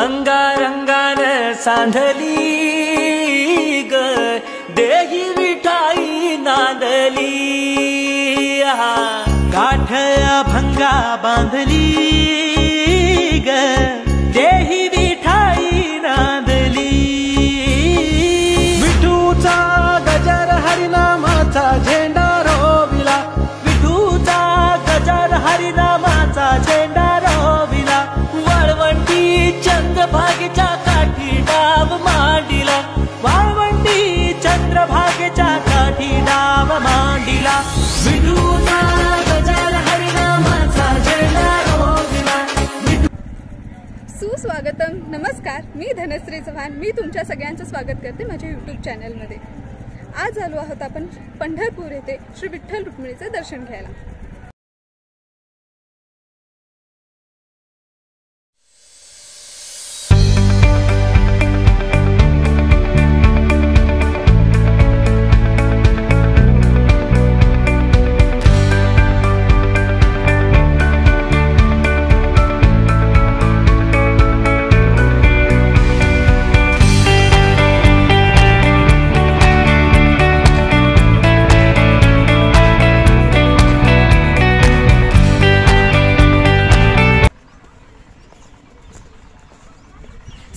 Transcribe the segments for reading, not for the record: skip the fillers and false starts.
भंगा रंगान सांधली ग देही विठाई नांदली गाठया भंगा बांधली ग देही विठाई नांदली विठूचा गजर हरिनामाचा झेंडा रोविला विठूचा गजर हरिनामाचा झेंडा रोविला वाळवंटी चंद्रभागेच्या काठी डाव मांडिला वाळवंटी चंद्रभागेच्या काठी डाव मांडिला विठूचा गजर हरिनामाचा झेंडा रोविला सुस्वागतम. नमस्कार, मी धनश्री चव्हाण. मी तुमच्या सगळ्यांचं स्वागत करते माझ्या यूट्यूब चॅनलमध्ये. आज आलो आहोत आपण पंढरपूर येथे श्री विठ्ठल रुक्मिणीचे दर्शन घ्यायला.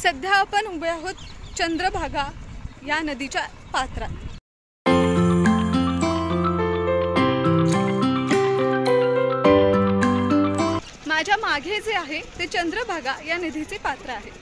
सध्या आपण उभे आहोत चंद्रभागा या नदीच्या पात्रात. माझ्या मागे जे आहे ते चंद्रभागा या नदीचे पात्र आहे.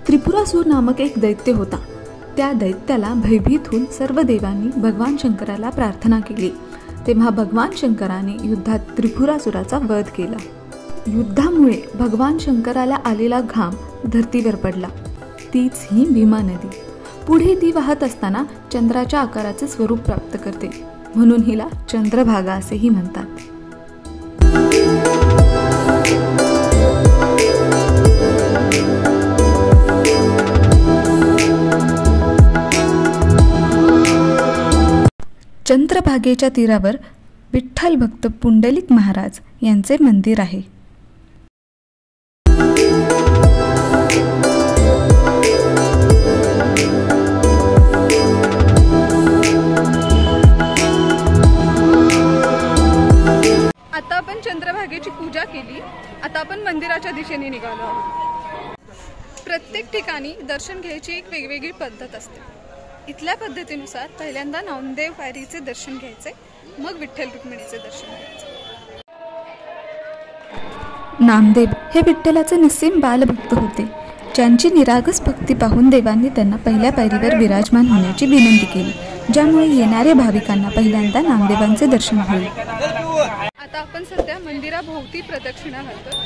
त्रिपुरासूर नामक एक दैत्य होता. त्या दैत्याला भयभीत होऊन सर्व देवांनी भगवान शंकराला प्रार्थना केली. तेव्हा भगवान शंकराने युद्धात त्रिपुरासुराचा वध केला. युद्धामुळे भगवान शंकराला आलेला घाम धरतीवर पडला. तीच ही भीमा नदी. पुढे ती वाहत असताना चंद्राच्या आकाराचे स्वरूप प्राप्त करते, म्हणून हिला चंद्रभागा असेही म्हणतात. चंद्रभागेच्या तीरावर विठ्ठल भक्त पुंडलिक महाराज यांचे मंदिर आहे. आता आपण चंद्रभागेची पूजा केली. आता आपण मंदिराच्या दिशेने निघालो आहोत. प्रत्येक ठिकाणी दर्शन घ्यायची एक वेगवेगळी पद्धत असते. इथल्या पद्धतीनुसार पहिल्यांदा नामदेव पायरीचे दर्शन घ्यायचे, मग विठ्ठल रुक्मिणीचे दर्शन घ्यायचे. नामदेव हे विठ्ठलाचे निस्सीम बालभक्त होते, ज्यांची निरागस भक्ती पाहून देवांनी त्यांना पहिल्या पायरीवर विराजमान होण्याची विनंती केली, ज्यामुळे येणाऱ्या भाविकांना पहिल्यांदा नामदेवांचे दर्शन होईल. आता आपण सध्या मंदिराभोवती प्रदक्षिणा घालतो.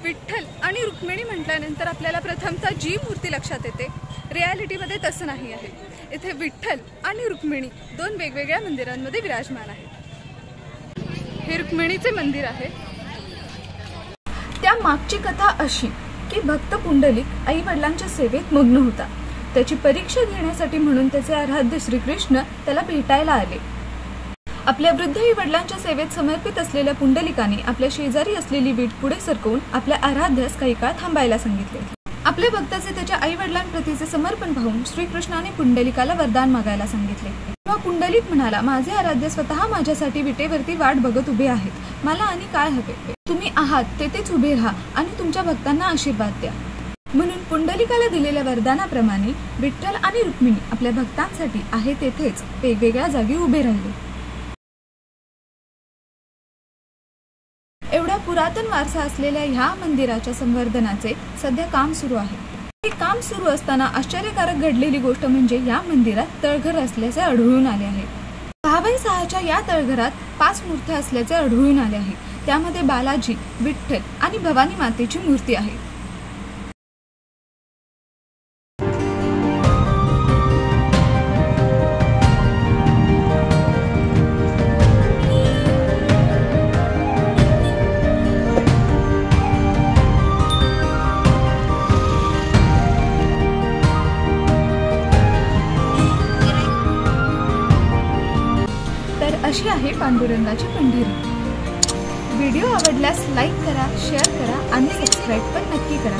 विठ्ठल आणि रुक्मिणी म्हटल्यानंतर आपल्याला प्रथमतः जी मूर्ती लक्षात येते, रियालिटीमध्ये तसं नाही आहे. इथे विठ्ठल आणि रुक्मिणी दोन वेगवेगळ्या मंदिरांमध्ये विराजमान आहेत. हे रुक्मिणीचे मंदिर आहे. त्या मागची कथा अशी की भक्त पुंडलिक आई वडिलांच्या सेवेत मग्न होता. त्याची परीक्षा घेण्यासाठी म्हणून त्याचे आराध्य श्रीकृष्ण त्याला भेटायला आले. आपल्या वृद्ध आई वडिलांच्या सेवेत समर्पित असलेल्या पुंडलिकाने आपल्या शेजारी असलेली वीट पुढे सरकवून आपल्या आराध्यास काही काळ थांबायला सांगितले. आपल्या भक्ताचे त्याच्या आई वडिलांप्रतीचे समर्पण पाहून श्रीकृष्णाने पुंडलिकाला वरदान मागायला सांगितले. तेव्हा पुंडलिक म्हणाला, माझे आराध्य स्वतः माझ्यासाठी विटेवरती वाट बघत उभे आहेत. मला आणि काय हवे? तुम्ही आहात तेथेच उभे राहा आणि तुमच्या भक्तांना आशीर्वाद द्या. म्हणून पुंडलिकाला दिलेल्या वरदानाप्रमाणे विठ्ठल आणि रुक्मिणी आपल्या भक्तांसाठी आहे तेथेच वेगवेगळ्या जागी उभे राहिले. एवढा पुरातन वारसा असलेल्या ह्या मंदिराच्या संवर्धनाचे सध्या काम सुरू आहे. एक काम सुरू असताना आश्चर्यकारक घडलेली गोष्ट म्हणजे या मंदिरात तळघर असल्याचे आढळून आले आहे। 6x6च्या या तळघरात 5 मूर्त्या असल्याचे आढळून आले आहे। त्यामध्ये बालाजी, विठ्ठल आणि भवानी मातेची मूर्ती आहे। तर अशी आहे पांडुरंगाची पंढरी। व्हिडिओ आवडल्यास लाईक करा, शेअर करा आणि सबस्क्राईब पण नक्की करा।